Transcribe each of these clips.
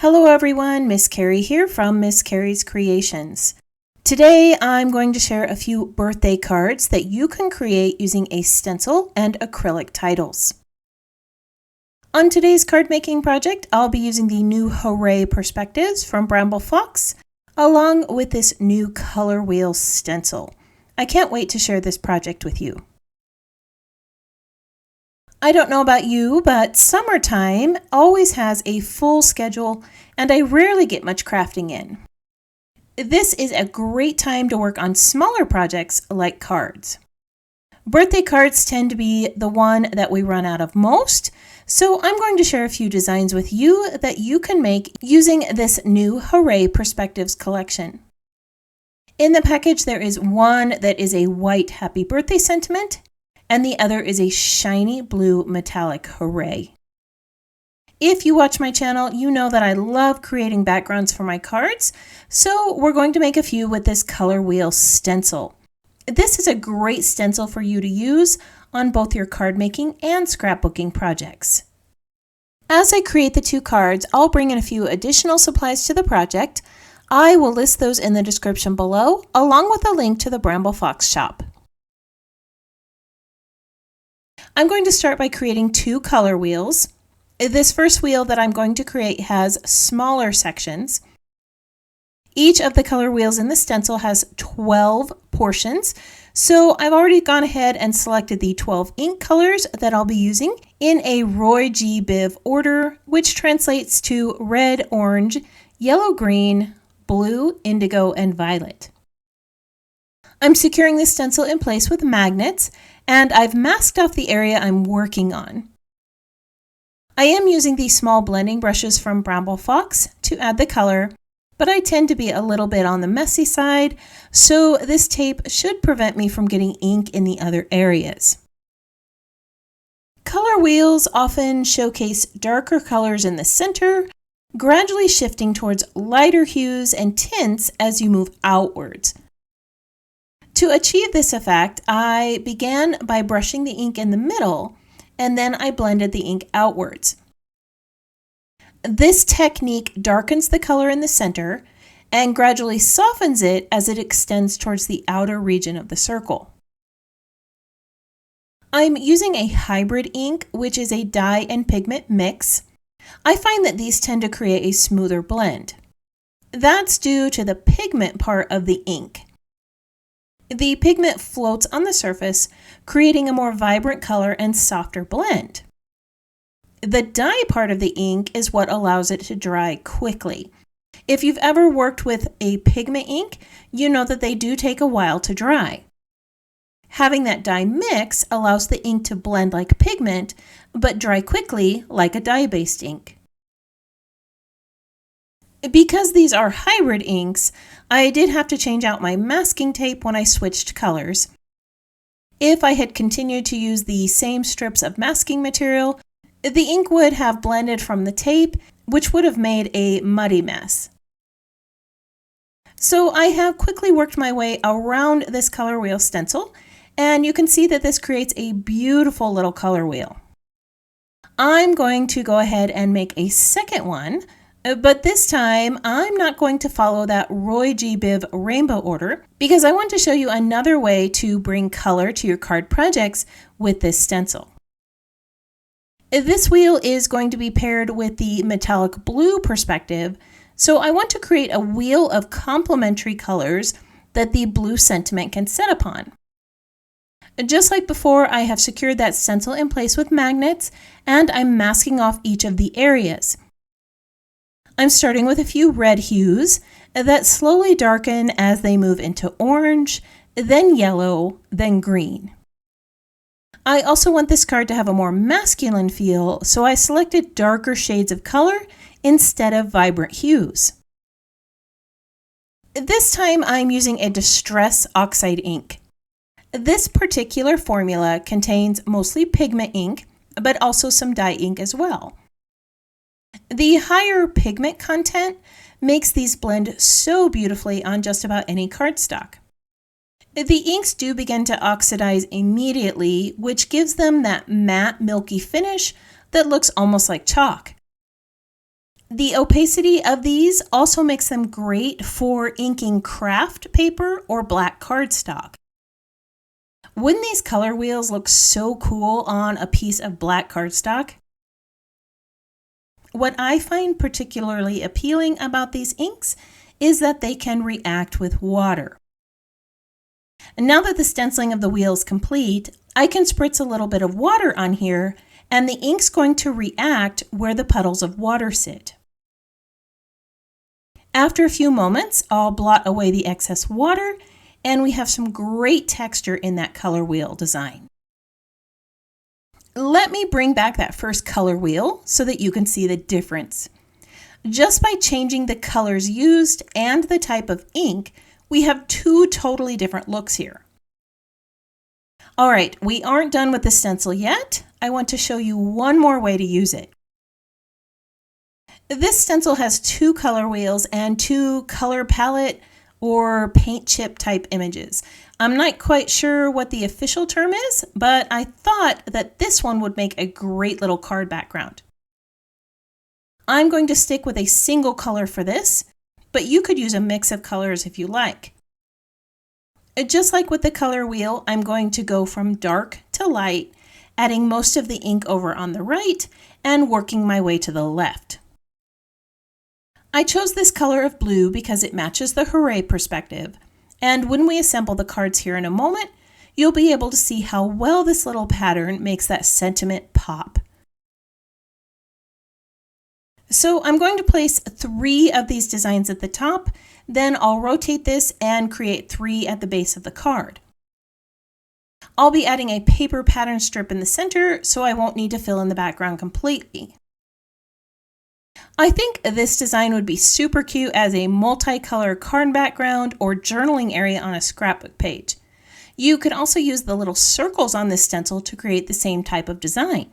Hello everyone, Miss Carrie here from Miss Carrie's Creations. Today I'm going to share a few birthday cards that you can create using a stencil and acrylic titles. On today's card making project, I'll be using the new Hooray perspectives from Bramble along with this new color wheel stencil. I can't wait to share this project with you. I don't know about you, but summertime always has a full schedule and I rarely get much crafting in. This is a great time to work on smaller projects like cards. Birthday cards tend to be the one that we run out of most, so I'm going to share a few designs with you that you can make using this new Hooray Perspectives collection. In the package there is one that is a white happy birthday sentiment, and the other is a shiny blue metallic Hooray. If you watch my channel, you know that I love creating backgrounds for my cards, so we're going to make a few with this color wheel stencil. This is a great stencil for you to use on both your card making and scrapbooking projects. As I create the two cards, I'll bring in a few additional supplies to the project. I will list those in the description below, along with a link to the Bramble Fox shop. I'm going to start by creating two color wheels. This first wheel that I'm going to create has smaller sections. Each of the color wheels in the stencil has 12 portions, so I've already gone ahead and selected the 12 ink colors that I'll be using in a Roy G. Biv order, which translates to red, orange, yellow, green, blue, indigo, and violet. I'm securing this stencil in place with magnets, and I've masked off the area I'm working on. I am using these small blending brushes from Bramble to add the color, but I tend to be a little bit on the messy side, so this tape should prevent me from getting ink in the other areas. Color wheels often showcase darker colors in the center, gradually shifting towards lighter hues and tints as you move outwards. To achieve this effect, I began by brushing the ink in the middle, and then I blended the ink outwards. This technique darkens the color in the center and gradually softens it as it extends towards the outer region of the circle. I'm using a hybrid ink, which is a dye and pigment mix. I find that these tend to create a smoother blend. That's due to the pigment part of the ink. The pigment floats on the surface, creating a more vibrant color and softer blend. The dye part of the ink is what allows it to dry quickly. If you've ever worked with a pigment ink, you know that they do take a while to dry. Having that dye mix allows the ink to blend like pigment, but dry quickly like a dye-based ink. Because these are hybrid inks, I did have to change out my masking tape when I switched colors. If I had continued to use the same strips of masking material, the ink would have blended from the tape, which would have made a muddy mess. So I have quickly worked my way around this color wheel stencil, and you can see that this creates a beautiful little color wheel. I'm going to go ahead and make a second one, but this time I'm not going to follow that Roy G. Biv rainbow order because I want to show you another way to bring color to your card projects with this stencil. This wheel is going to be paired with the metallic blue perspective, so I want to create a wheel of complementary colors that the blue sentiment can set upon. Just like before, I have secured that stencil in place with magnets, and I'm masking off each of the areas. I'm starting with a few red hues that slowly darken as they move into orange, then yellow, then green. I also want this card to have a more masculine feel, so I selected darker shades of color instead of vibrant hues. This time I'm using a Distress Oxide ink. This particular formula contains mostly pigment ink, but also some dye ink as well. The higher pigment content makes these blend so beautifully on just about any cardstock. The inks do begin to oxidize immediately, which gives them that matte, milky finish that looks almost like chalk. The opacity of these also makes them great for inking craft paper or black cardstock. Wouldn't these color wheels look so cool on a piece of black cardstock? What I find particularly appealing about these inks is that they can react with water. And now that the stenciling of the wheel is complete, I can spritz a little bit of water on here, and the ink's going to react where the puddles of water sit. After a few moments, I'll blot away the excess water, and we have some great texture in that color wheel design. Let me bring back that first color wheel so that you can see the difference. Just by changing the colors used and the type of ink, we have two totally different looks here. All right, we aren't done with the stencil yet. I want to show you one more way to use it. This stencil has two color wheels and two color palette or paint chip type images. I'm not quite sure what the official term is, but I thought that this one would make a great little card background. I'm going to stick with a single color for this, but you could use a mix of colors if you like. Just like with the color wheel, I'm going to go from dark to light, adding most of the ink over on the right and working my way to the left. I chose this color of blue because it matches the Hooray perspective, and when we assemble the cards here in a moment, you'll be able to see how well this little pattern makes that sentiment pop. So I'm going to place 3 of these designs at the top, then I'll rotate this and create 3 at the base of the card. I'll be adding a paper pattern strip in the center, so I won't need to fill in the background completely. I think this design would be super cute as a multicolor card background or journaling area on a scrapbook page. You could also use the little circles on this stencil to create the same type of design.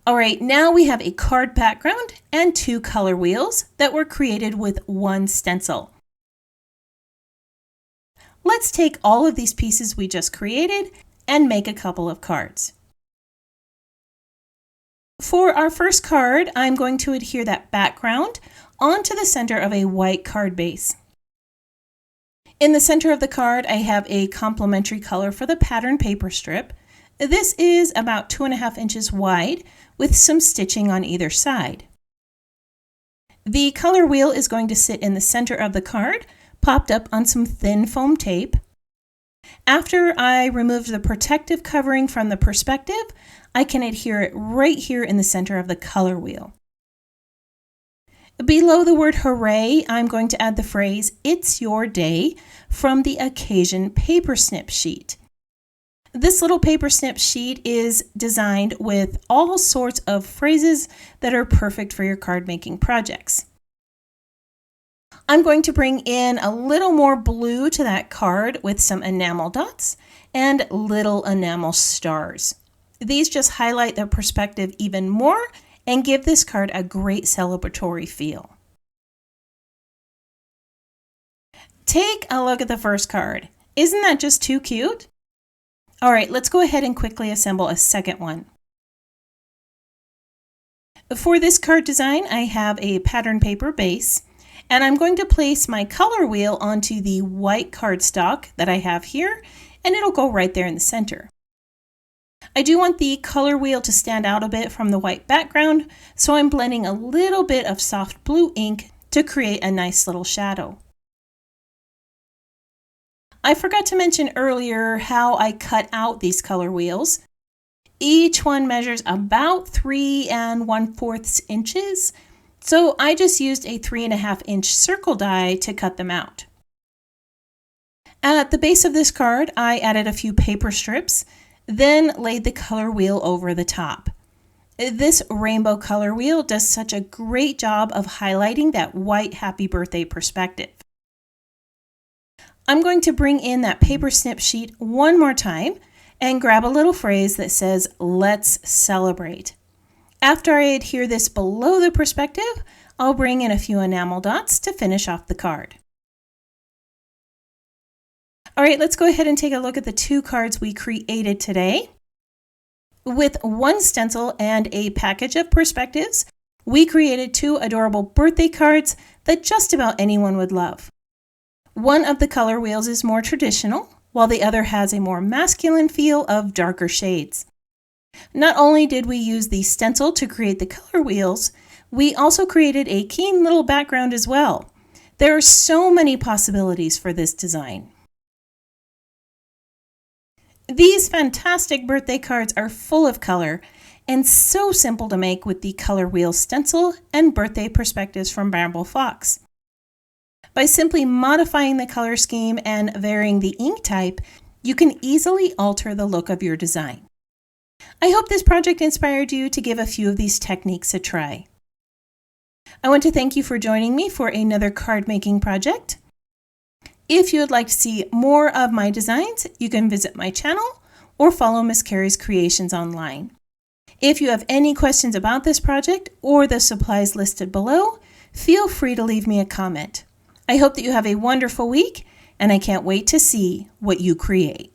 All right, now we have a card background and 2 color wheels that were created with 1 stencil. Let's take all of these pieces we just created and make a couple of cards. For our first card, I'm going to adhere that background onto the center of a white card base. In the center of the card, I have a complementary color for the pattern paper strip. This is about 2.5 inches wide with some stitching on either side. The color wheel is going to sit in the center of the card, popped up on some thin foam tape. After I removed the protective covering from the perspective, I can adhere it right here in the center of the color wheel. Below the word Hooray, I'm going to add the phrase, "It's your day," from the Occasion paper snip sheet. This little paper snip sheet is designed with all sorts of phrases that are perfect for your card making projects. I'm going to bring in a little more blue to that card with some enamel dots and little enamel stars. These just highlight the perspective even more and give this card a great celebratory feel. Take a look at the first card. Isn't that just too cute? All right, let's go ahead and quickly assemble a second one. For this card design, I have a pattern paper base, and I'm going to place my color wheel onto the white cardstock that I have here, and it'll go right there in the center. I do want the color wheel to stand out a bit from the white background, so I'm blending a little bit of soft blue ink to create a nice little shadow. I forgot to mention earlier how I cut out these color wheels. Each one measures about 3 1/4 inches, so I just used a 3.5 inch circle die to cut them out. At the base of this card, I added a few paper strips, then laid the color wheel over the top. This rainbow color wheel does such a great job of highlighting that white happy birthday perspective. I'm going to bring in that paper snip sheet one more time and grab a little phrase that says, "Let's celebrate." After I adhere this below the perspective, I'll bring in a few enamel dots to finish off the card. All right, let's go ahead and take a look at the 2 cards we created today. With one stencil and a package of perspectives, we created 2 adorable birthday cards that just about anyone would love. One of the color wheels is more traditional, while the other has a more masculine feel of darker shades. Not only did we use the stencil to create the color wheels, we also created a keen little background as well. There are so many possibilities for this design. These fantastic birthday cards are full of color and so simple to make with the color wheel stencil and birthday perspectives from Bramble Fox. By simply modifying the color scheme and varying the ink type, you can easily alter the look of your design. I hope this project inspired you to give a few of these techniques a try. I want to thank you for joining me for another card making project. If you would like to see more of my designs, you can visit my channel or follow Miss Carrie's Creations online. If you have any questions about this project or the supplies listed below, feel free to leave me a comment. I hope that you have a wonderful week, and I can't wait to see what you create.